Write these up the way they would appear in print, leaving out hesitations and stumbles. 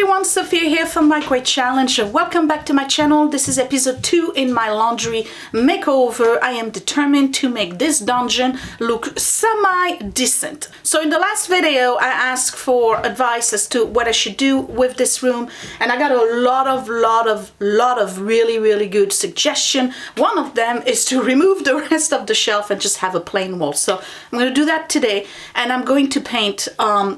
everyone, Sophia here from My Great Challenge. Welcome back to my channel. This is episode 2 in my laundry makeover. I am determined to make this dungeon look semi-decent. So in the last video, I asked for advice as to what I should do with this room, and I got a lot of really good suggestions. One of them is to remove the rest of the shelf and just have a plain wall. So I'm going to do that today, and I'm going to paint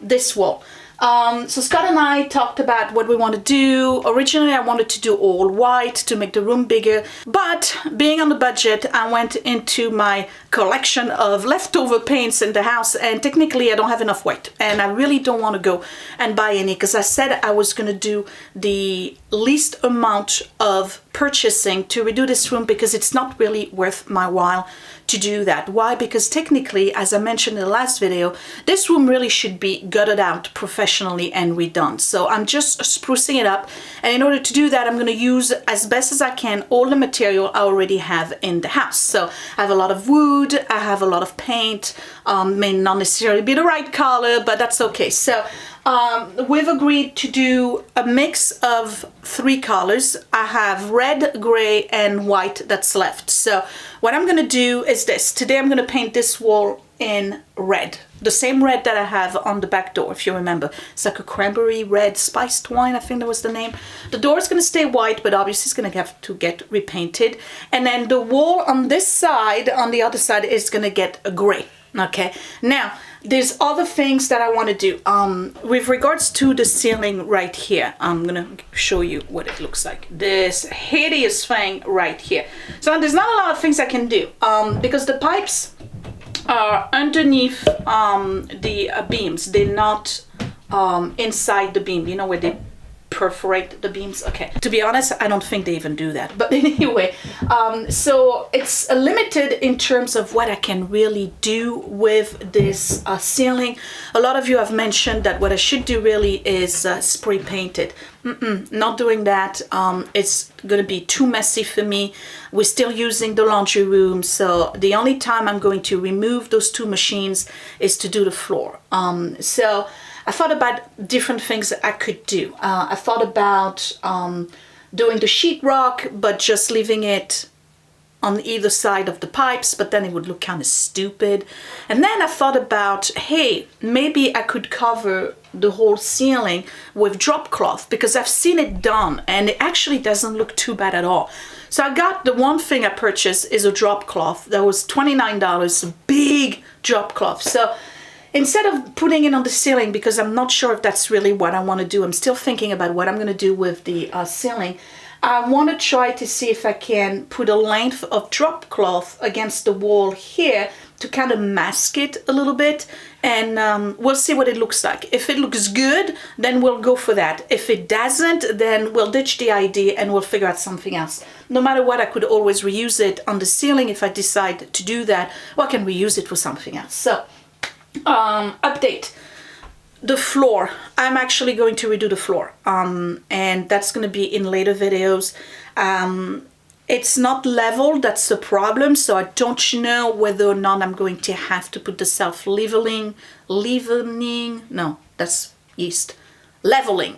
this wall. So Scott and I talked about what we want to do. Originally I wanted to do all white to make the room bigger, but being on the budget, I went into my collection of leftover paints in the house, and technically I don't have enough white, and I really don't want to go and buy any, because I said I was going to do the least amount of purchasing to redo this room, because it's not really worth my while to do that. Why? Because technically, as I mentioned in the last video, this room really should be gutted out professionally and redone. So I'm just sprucing it up, and in order to do that, I'm going to use as best as I can all the material I already have in the house. So I have a lot of wood, I have a lot of paint, may not necessarily be the right color, but that's okay. So we've agreed to do a mix of 3 colors. I have red, gray, and white that's left. So what I'm going to do is this. Today I'm going to paint this wall in red. The same red that I have on the back door, if you remember. It's like a cranberry red spiced wine, I think that was the name. The door is going to stay white, but obviously it's going to have to get repainted. And then the wall on this side, on the other side, is going to get a gray. Okay, now there's other things that I want to do with regards to the ceiling right here. I'm gonna show you what it looks like. This hideous thing right here. So there's not a lot of things I can do because the pipes are underneath the beams. They're not inside the beam, you know, where they perforate the beams. Okay, to be honest, I don't think they even do that, but anyway, so it's limited in terms of what I can really do with this ceiling. A lot of you have mentioned that what I should do really is spray paint it. Not doing that. It's gonna be too messy for me. We're still using the laundry room, so the only time I'm going to remove those 2 machines is to do the floor. So I thought about different things I could do. I thought about doing the sheetrock, but just leaving it on either side of the pipes, but then it would look kind of stupid. And then I thought about, hey, maybe I could cover the whole ceiling with drop cloth, because I've seen it done and it actually doesn't look too bad at all. So I got the one thing I purchased is a drop cloth that was $29, a big drop cloth. So instead of putting it on the ceiling, because I'm not sure if that's really what I want to do, I'm still thinking about what I'm going to do with the ceiling. I want to try to see if I can put a length of drop cloth against the wall here to kind of mask it a little bit, and we'll see what it looks like. If it looks good, then we'll go for that. If it doesn't, then we'll ditch the idea and we'll figure out something else. No matter what, I could always reuse it on the ceiling if I decide to do that, or I can reuse it for something else. So update. The floor, I'm actually going to redo the floor, and that's going to be in later videos. It's not level, that's the problem, so I don't know whether or not I'm going to have to put the self-leveling, no, that's yeast, leveling,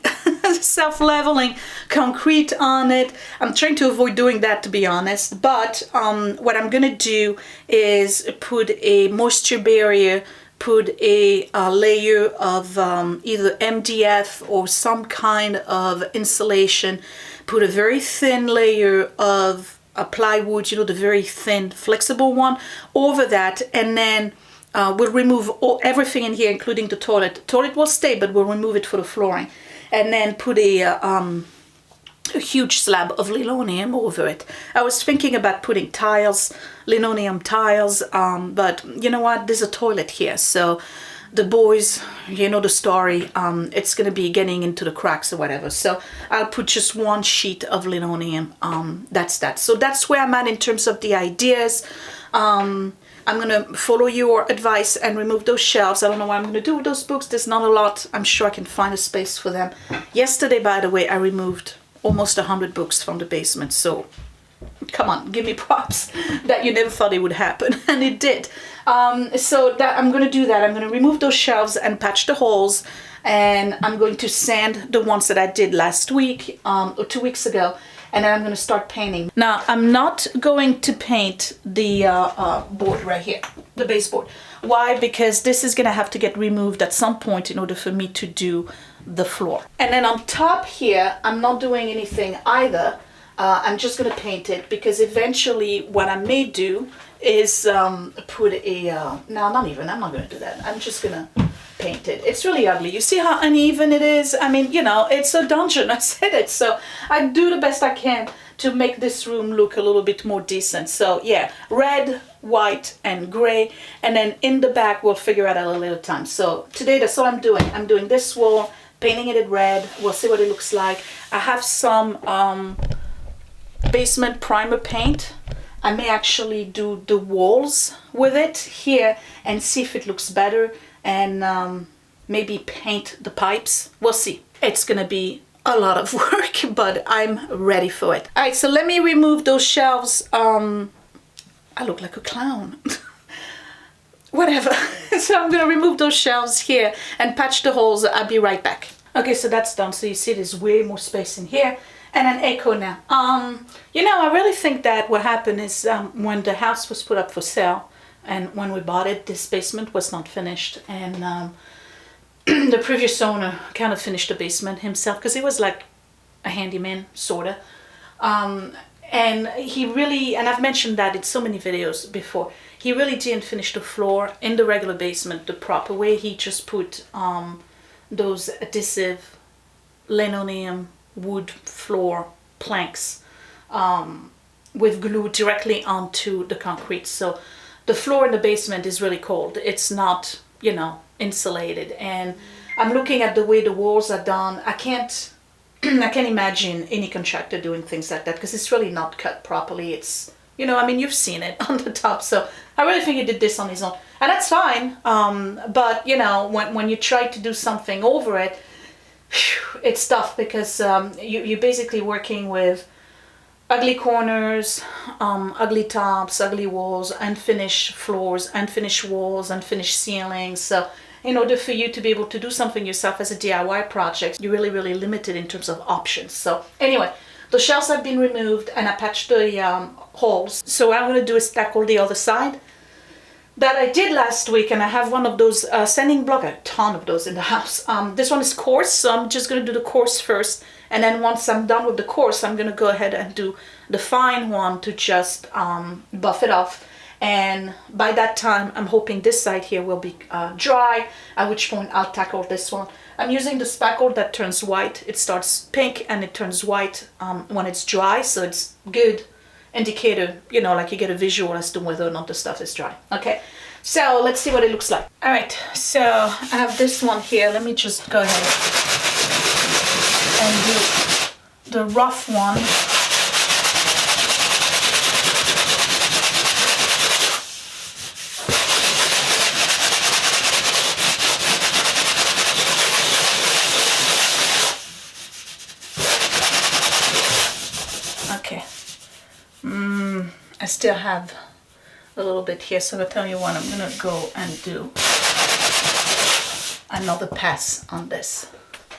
self-leveling concrete on it. I'm trying to avoid doing that, to be honest, but what I'm going to do is put a moisture barrier, put a layer of either MDF or some kind of insulation, put a very thin layer of plywood, you know, the very thin flexible one, over that, and then we'll remove everything in here, including the toilet. The toilet will stay, but we'll remove it for the flooring, and then put a huge slab of linoleum over it. I was thinking about putting tiles, linoleum tiles, but you know what, there's a toilet here, so the boys, you know the story, it's gonna be getting into the cracks or whatever, so I'll put just 1 sheet of linoleum. That's that. So that's where I'm at in terms of the ideas. I'm gonna follow your advice and remove those shelves. I don't know what I'm gonna do with those books. There's not a lot. I'm sure I can find a space for them. Yesterday, by the way, I removed almost 100 books from the basement, so come on, give me props that you never thought it would happen, and it did. So that I'm going to do that. I'm going to remove those shelves and patch the holes, and I'm going to sand the ones that I did last week or 2 weeks ago, and then I'm going to start painting. Now, I'm not going to paint the board right here, the baseboard. Why? Because this is going to have to get removed at some point in order for me to do the floor. And then on top here, I'm not doing anything either. I'm just going to paint it, because eventually what I may do is put a, no, not even, I'm not going to do that. I'm just going to paint it. It's really ugly. You see how uneven it is? I mean, you know, it's a dungeon. I said it. So I do the best I can to make this room look a little bit more decent. So yeah, red, white, and gray. And then in the back, we'll figure out at a later time. So today, that's all I'm doing. I'm doing this wall, painting it in red. We'll see what it looks like. I have some basement primer paint. I may actually do the walls with it here and see if it looks better, and maybe paint the pipes. We'll see. It's gonna be a lot of work, but I'm ready for it. All right, so let me remove those shelves. I look like a clown. Whatever. So I'm gonna remove those shelves here and patch the holes. I'll be right back. Okay, so that's done. So you see there's way more space in here. And an echo now. You know, I really think that what happened is when the house was put up for sale, and when we bought it, this basement was not finished, and the previous owner kind of finished the basement himself, because he was like a handyman, sorta. And he really, and I've mentioned that in so many videos before, he really didn't finish the floor in the regular basement the proper way. He just put those adhesive linoleum wood floor planks with glue directly onto the concrete. So the floor in the basement is really cold. It's not, you know, insulated. And I'm looking at the way the walls are done. I can't imagine any contractor doing things like that, because it's really not cut properly. It's, you know, I mean, you've seen it on the top. So I really think he did this on his own, and that's fine. But you know, when you try to do something over it, it's tough, because you're basically working with ugly corners, ugly tops, ugly walls, unfinished floors, unfinished walls, unfinished ceilings. So in order for you to be able to do something yourself as a DIY project, you're really, really limited in terms of options. So anyway, the shelves have been removed and I patched the holes. So what I'm going to do is tackle the other side that I did last week, and I have one of those sanding block, a ton of those in the house. This one is coarse, so I'm just going to do the coarse first, and then once I'm done with the coarse, I'm going to go ahead and do the fine one to just buff it off. And by that time, I'm hoping this side here will be dry, at which point I'll tackle this one. I'm using the spackle that turns white. It starts pink and it turns white when it's dry, so it's good indicator, you know, like you get a visual as to whether or not the stuff is dry. Okay, so let's see what it looks like. All right, so I have this one here. Let me just go ahead and do the rough one. Okay. I still have a little bit here, so I'll tell you what, I'm gonna go and do another pass on this.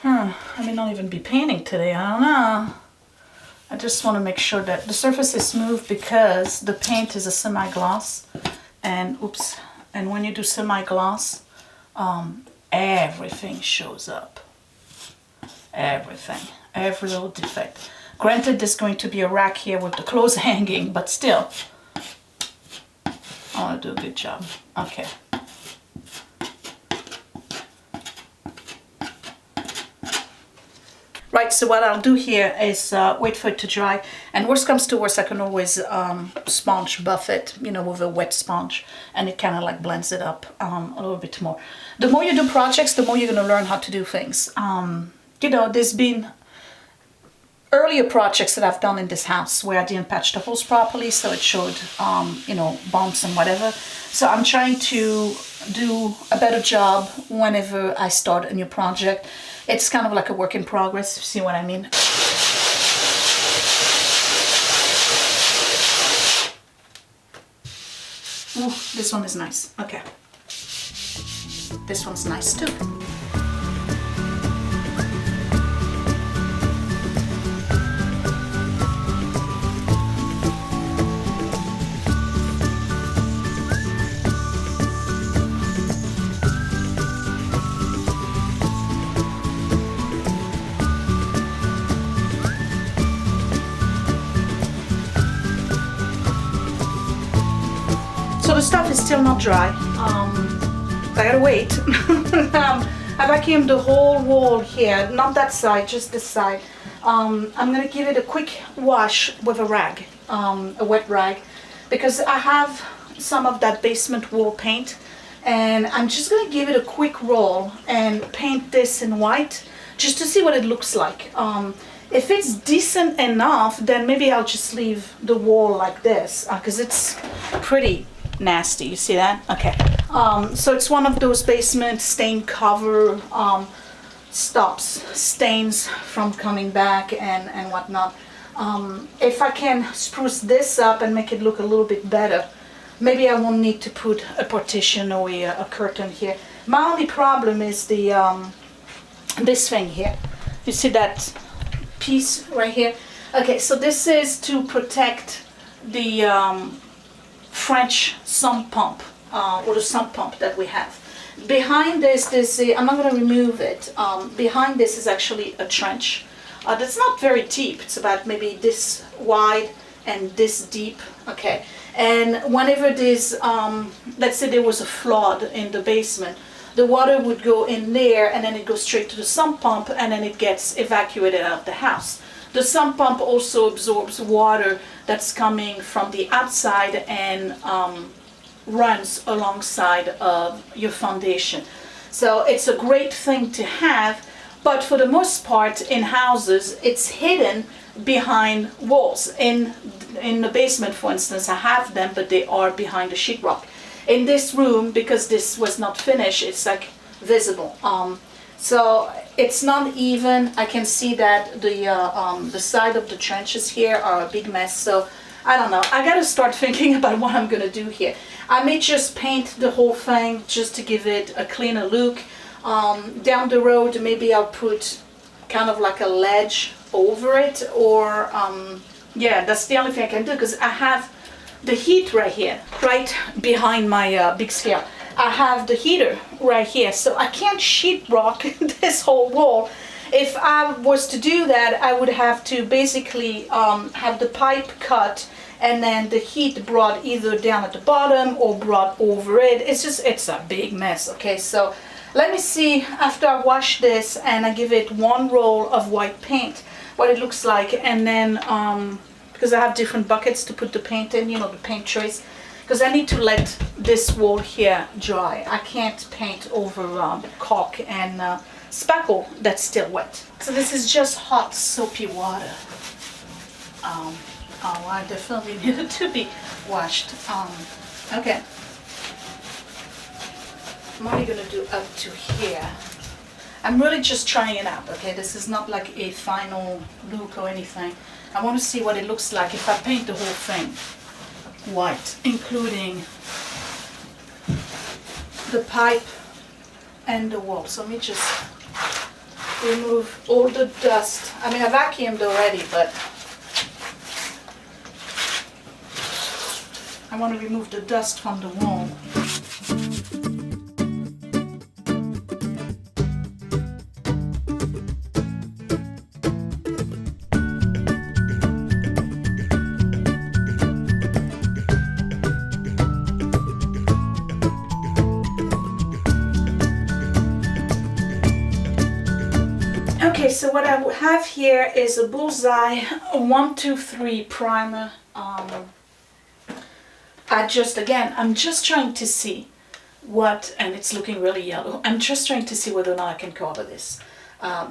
I may not even be painting today, I don't know. I just want to make sure that the surface is smooth, because the paint is a semi-gloss, and oops, and when you do semi-gloss, everything shows up. Everything, every little defect. Granted, there's going to be a rack here with the clothes hanging, but still, I want to do a good job. Okay. Right, so what I'll do here is wait for it to dry, and worst comes to worst, I can always sponge buff it, you know, with a wet sponge, and it kind of like blends it up a little bit more. The more you do projects, the more you're going to learn how to do things. You know, there's been earlier projects that I've done in this house where I didn't patch the holes properly, so it showed, you know, bumps and whatever. So I'm trying to do a better job whenever I start a new project. It's kind of like a work in progress, if you see what I mean. Ooh, this one is nice. Okay. This one's nice too. itself is still not dry. I gotta wait. I vacuumed the whole wall here, not that side, just this side. I'm gonna give it a quick wash with a rag, a wet rag, because I have some of that basement wall paint, and I'm just gonna give it a quick roll and paint this in white just to see what it looks like. If it's decent enough, then maybe I'll just leave the wall like this, because it's pretty nasty. You see that? Okay. So it's one of those basement stain cover, stops stains from coming back and whatnot. If I can spruce this up and make it look a little bit better, maybe I won't need to put a partition or a curtain here. My only problem is the this thing here. You see that piece right here? Okay, so this is to protect the French sump pump, or the sump pump that we have. Behind this, I'm not going to remove it. Behind this is actually a trench. That's not very deep. It's about maybe this wide and this deep. Okay. And whenever there's, let's say there was a flood in the basement, the water would go in there and then it goes straight to the sump pump and then it gets evacuated out of the house. The sump pump also absorbs water that's coming from the outside and runs alongside of your foundation. So it's a great thing to have, but for the most part in houses it's hidden behind walls. In the basement, for instance, I have them, but they are behind the sheetrock. In this room, because this was not finished, it's like visible. So it's not even. I can see that the side of the trenches here are a big mess. So I don't know. I gotta start thinking about what I'm gonna do here. I may just paint the whole thing just to give it a cleaner look. Down the road, maybe I'll put kind of like a ledge over it, or yeah, that's the only thing I can do, because I have the heat right here, right behind my big scale. I have the heater right here, so I can't sheetrock this whole wall. If I was to do that, I would have to basically have the pipe cut and then the heat brought either down at the bottom or brought over it. It's a big mess. Okay, so let me see after I wash this and I give it one roll of white paint what it looks like, and then because I have different buckets to put the paint in, you know, the paint trays, because I need to let this wall here dry. I can't paint over caulk and spackle that's still wet. So this is just hot soapy water. Oh, I definitely needed to be washed. Okay. I'm only gonna do up to here. I'm really just trying it out, okay? This is not like a final look or anything. I want to see what it looks like if I paint the whole thing white, including the pipe and the wall. So let me just remove all the dust. I mean, I vacuumed already, but I want to remove the dust from the wall. Okay, so what I have here is a Bullseye 123 primer. I'm just trying to see what, and it's looking really yellow. I'm just trying to see whether or not I can cover this,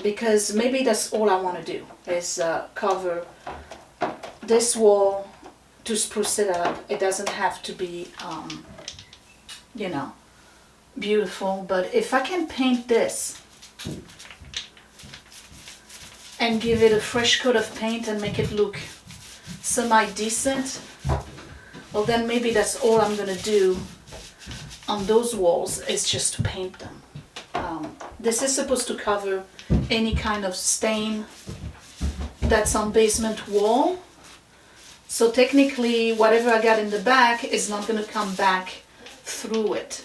because maybe that's all I want to do is cover this wall to spruce it up. It doesn't have to be, you know, beautiful, but if I can paint this and give it a fresh coat of paint and make it look semi-decent, well then maybe that's all I'm gonna do on those walls, is just to paint them. This is supposed to cover any kind of stain that's on basement wall. So technically whatever I got in the back is not gonna come back through it.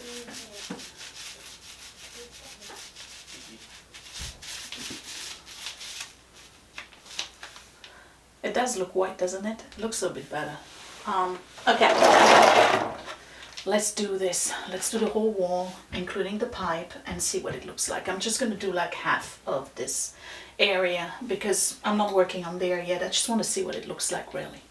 It does look white, doesn't it? It looks a bit better. Okay. let's do this. Let's do the whole wall, including the pipe, and see what it looks like. I'm just gonna do like half of this area because I'm not working on there yet. I just want to see what it looks like really.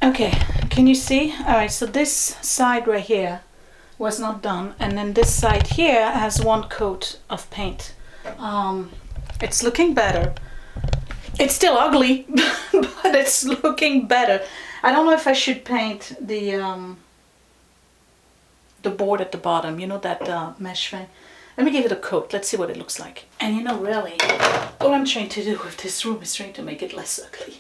Okay, can you see? All right, so this side right here was not done, and then this side here has one coat of paint. It's looking better. It's still ugly, but it's looking better. I don't know if I should paint the board at the bottom, you know, that mesh thing. Let me give it a coat. Let's see what it looks like. And you know, really, all I'm trying to do with this room is trying to make it less ugly.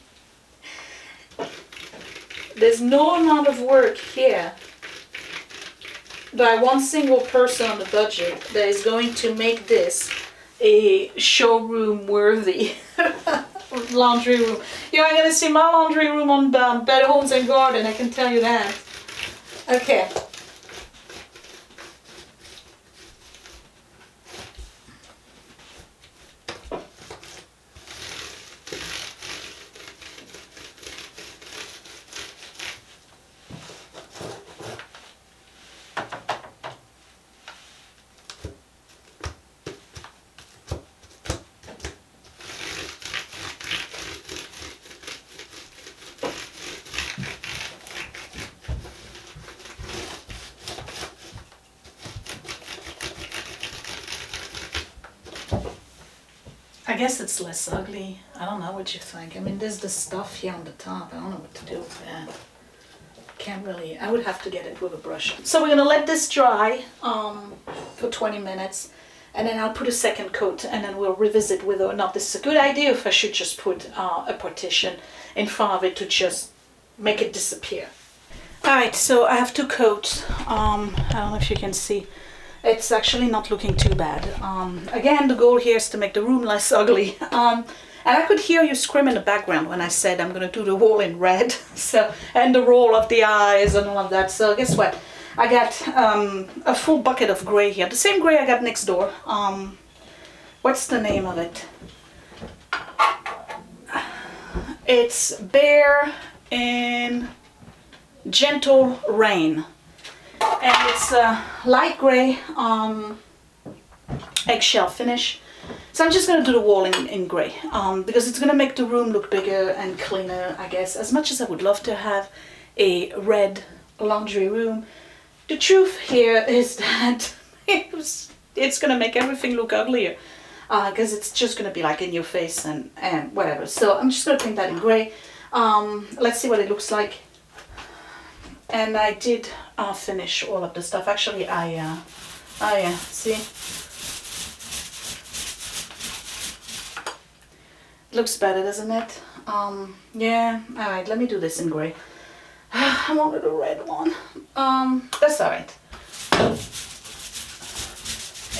There's no amount of work here by one single person on the budget that is going to make this a showroom worthy laundry room. You are going to see my laundry room on Better Homes and Garden, I can tell you that. Okay. I guess it's less ugly. I don't know what you think. I mean, there's the stuff here on the top. I don't know what to do with that. Can't really, I would have to get it with a brush. So we're gonna let this dry for 20 minutes, and then I'll put a second coat, and then we'll revisit whether or not this is a good idea, if I should just put a partition in front of it to just make it disappear. All right, so I have two coats. I don't know if you can see. It's actually not looking too bad. Again, the goal here is to make the room less ugly. And I could hear you scream in the background when I said I'm gonna do the wall in red, so, and the roll of the eyes and all of that. So guess what? I got a full bucket of gray here, the same gray I got next door. What's the name of it? It's Bear in Gentle Rain. And it's a light gray eggshell finish. So I'm just going to do the wall in gray because it's going to make the room look bigger and cleaner, I guess. As much as I would love to have a red laundry room, the truth here is that it's going to make everything look uglier because it's just going to be like in your face and whatever. So I'm just going to paint that in gray. Let's see what it looks like. And I did finish all of the stuff. Actually, see? Looks better, doesn't it? Yeah, all right, let me do this in gray. I wanted a red one. That's all right.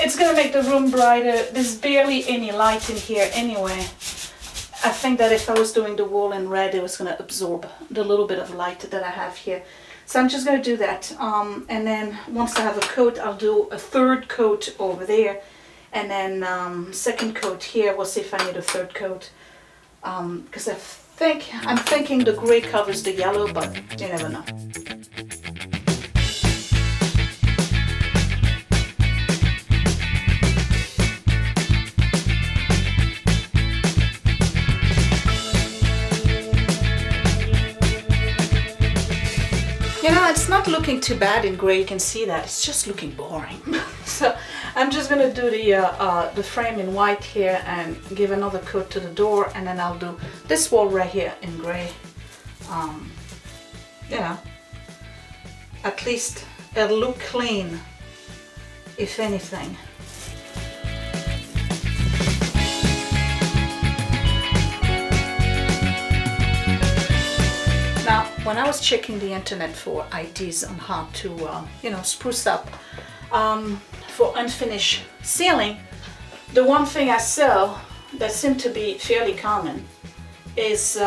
It's gonna make the room brighter. There's barely any light in here anyway. I think that if I was doing the wall in red, it was gonna absorb the little bit of light that I have here. So I'm just going to do that, and then once I have a coat, I'll do a third coat over there, and then second coat here. We'll see if I need a third coat, because I I'm thinking the gray covers the yellow, but you never know. You know, it's not looking too bad in gray, you can see that. It's just looking boring. So I'm just gonna do the frame in white here and give another coat to the door, and then I'll do this wall right here in gray. You know, at least it'll look clean, if anything. Now, when I was checking the internet for ideas on how to, you know, spruce up for unfinished ceiling, the one thing I saw that seemed to be fairly common is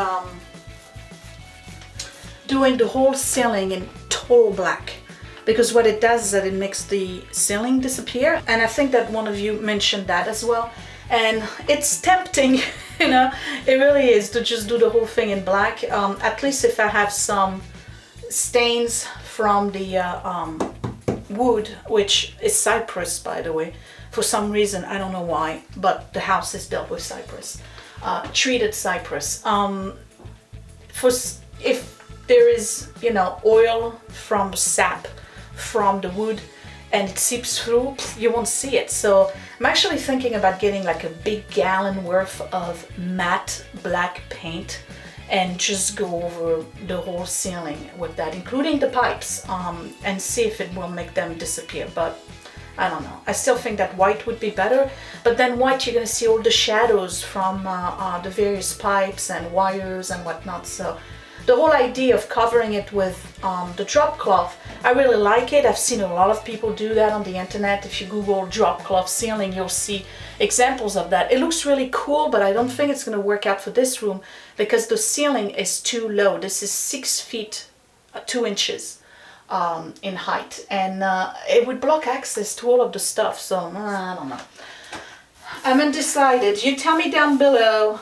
doing the whole ceiling in total black, because what it does is that it makes the ceiling disappear, and I think that one of you mentioned that as well. And it's tempting, you know, it really is, to just do the whole thing in black. At least if I have some stains from the wood, which is cypress, by the way. For some reason, I don't know why, but the house is built with cypress, treated cypress. If there is, you know, oil from sap from the wood, and it seeps through, you won't see it. So I'm actually thinking about getting like a big gallon worth of matte black paint and just go over the whole ceiling with that, including the pipes, and see if it will make them disappear. But I don't know. I still think that white would be better, but then white, you're gonna see all the shadows from the various pipes and wires and whatnot. So the whole idea of covering it with the drop cloth, I really like it. I've seen a lot of people do that on the internet. If you Google drop cloth ceiling, you'll see examples of that. It looks really cool, but I don't think it's going to work out for this room because the ceiling is too low. This is 6 feet 2 inches in height, and it would block access to all of the stuff. So I don't know. I'm undecided. You tell me down below.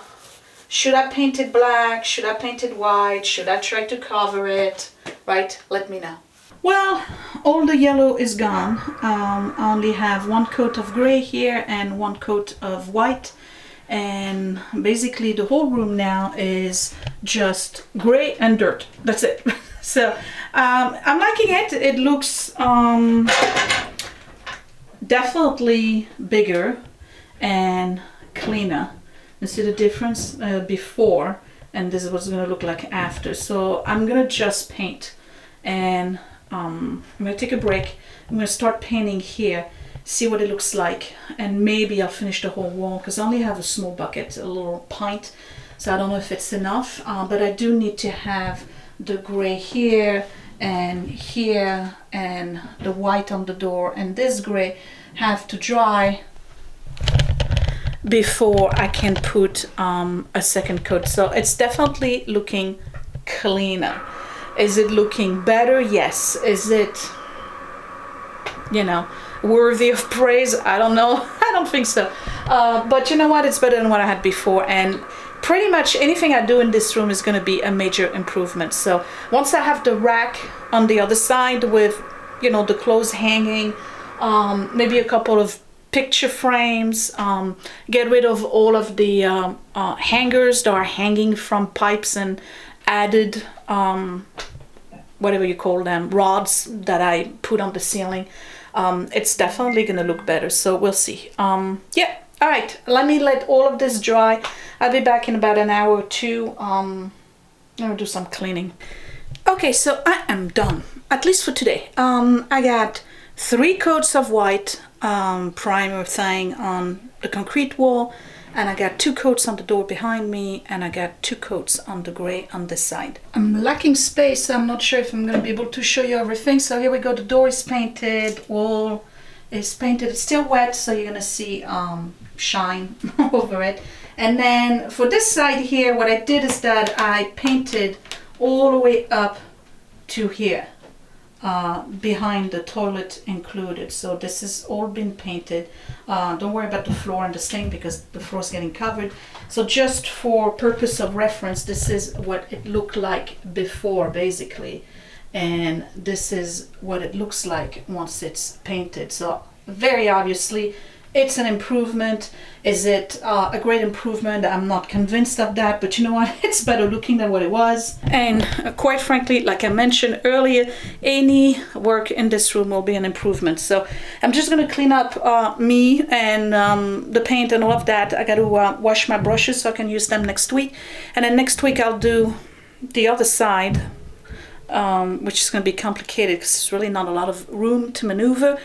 Should I paint it black? Should I paint it white? Should I try to cover it? Right? Let me know. Well, all the yellow is gone. I only have one coat of gray here and one coat of white. And basically the whole room now is just gray and dirt. That's it. So I'm liking it. It looks definitely bigger and cleaner. You see the difference before, and this is what's going to look like after. So I'm going to just paint, and I'm going to take a break. I'm going to start painting here, see what it looks like, and maybe I'll finish the whole wall because I only have a small bucket, a little pint, so I don't know if it's enough, but I do need to have the gray here and the white on the door, and this gray have to dry before I can put a second coat. So it's definitely looking cleaner. Is it looking better? Yes. Is it, you know, worthy of praise? I don't know. I don't think so. But you know what? It's better than what I had before, and pretty much anything I do in this room is going to be a major improvement. So once I have the rack on the other side with, you know, the clothes hanging, maybe a couple of picture frames, get rid of all of the hangers that are hanging from pipes and added whatever you call them, rods that I put on the ceiling. It's definitely gonna look better, so we'll see. Yeah, all right, let me let all of this dry. I'll be back in about an hour or two. I'll do some cleaning. Okay, so I am done, at least for today. I got 3 coats of white primer thing on the concrete wall, and I got 2 coats on the door behind me, and I got 2 coats on the gray on this side. I'm lacking space, so I'm not sure if I'm going to be able to show you everything. So here we go. The door is painted, wall is painted. It's still wet, so you're going to see shine over it. And then for this side here, what I did is that I painted all the way up to here. behind the toilet included. So this has all been painted. Don't worry about the floor and the sink because the floor is getting covered. So just for purpose of reference, this is what it looked like before basically, and this is what it looks like once it's painted. So very obviously it's an improvement. Is it a great improvement? I'm not convinced of that, but you know what? It's better looking than what it was. And quite frankly, like I mentioned earlier, any work in this room will be an improvement. So I'm just gonna clean up me and the paint and all of that. I gotta wash my brushes so I can use them next week. And then next week I'll do the other side, which is gonna be complicated because there's really not a lot of room to maneuver.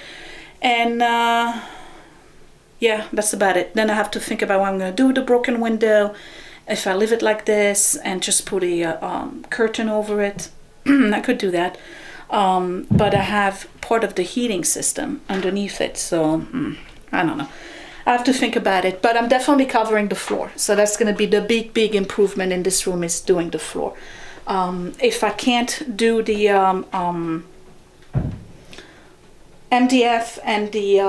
And yeah, that's about it. Then I have to think about what I'm going to do with the broken window, if I leave it like this and just put a curtain over it. I could do that, but I have part of the heating system underneath it, so I don't know. I have to think about it, but I'm definitely covering the floor. So that's going to be the big improvement in this room, is doing the floor. If I can't do the MDF and the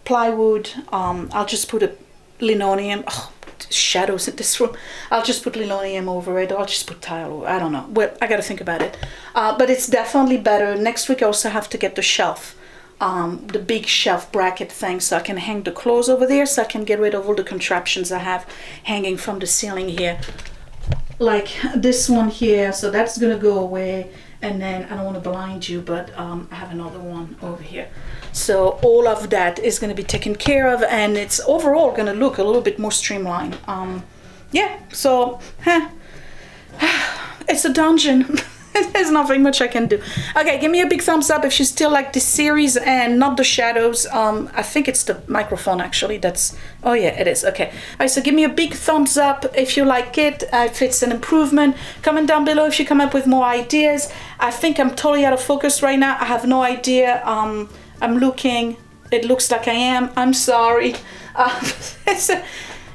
plywood, I'll just put a linoleum. Oh, shadows in this room. I'll just put linoleum over it. I'll just put tile over. I don't know. Well, I gotta think about it. But it's definitely better. Next week I also have to get the shelf, the big shelf bracket thing, so I can hang the clothes over there, so I can get rid of all the contraptions I have hanging from the ceiling here, like this one here. So that's gonna go away. And then I don't want to blind you, but I have another one over here. So all of that is going to be taken care of, and it's overall going to look a little bit more streamlined. Yeah, so it's a dungeon. There's nothing much I can do. Okay, give me a big thumbs up if you still like this series and not the shadows. I think it's the microphone actually that's, oh yeah, it is. Okay. All right, so give me a big thumbs up if you like it, if it's an improvement. Comment down below if you come up with more ideas. I think I'm totally out of focus right now. I have no idea. I'm looking, it looks like I am. I'm sorry. It's a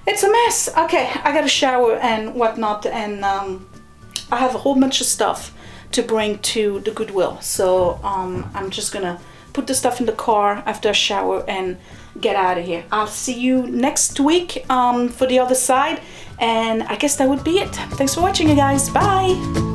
mess. Okay, I got a shower and whatnot, and I have a whole bunch of stuff to bring to the Goodwill. So I'm just gonna put the stuff in the car after a shower and get out of here. I'll see you next week for the other side, and I guess that would be it. Thanks for watching, you guys. Bye.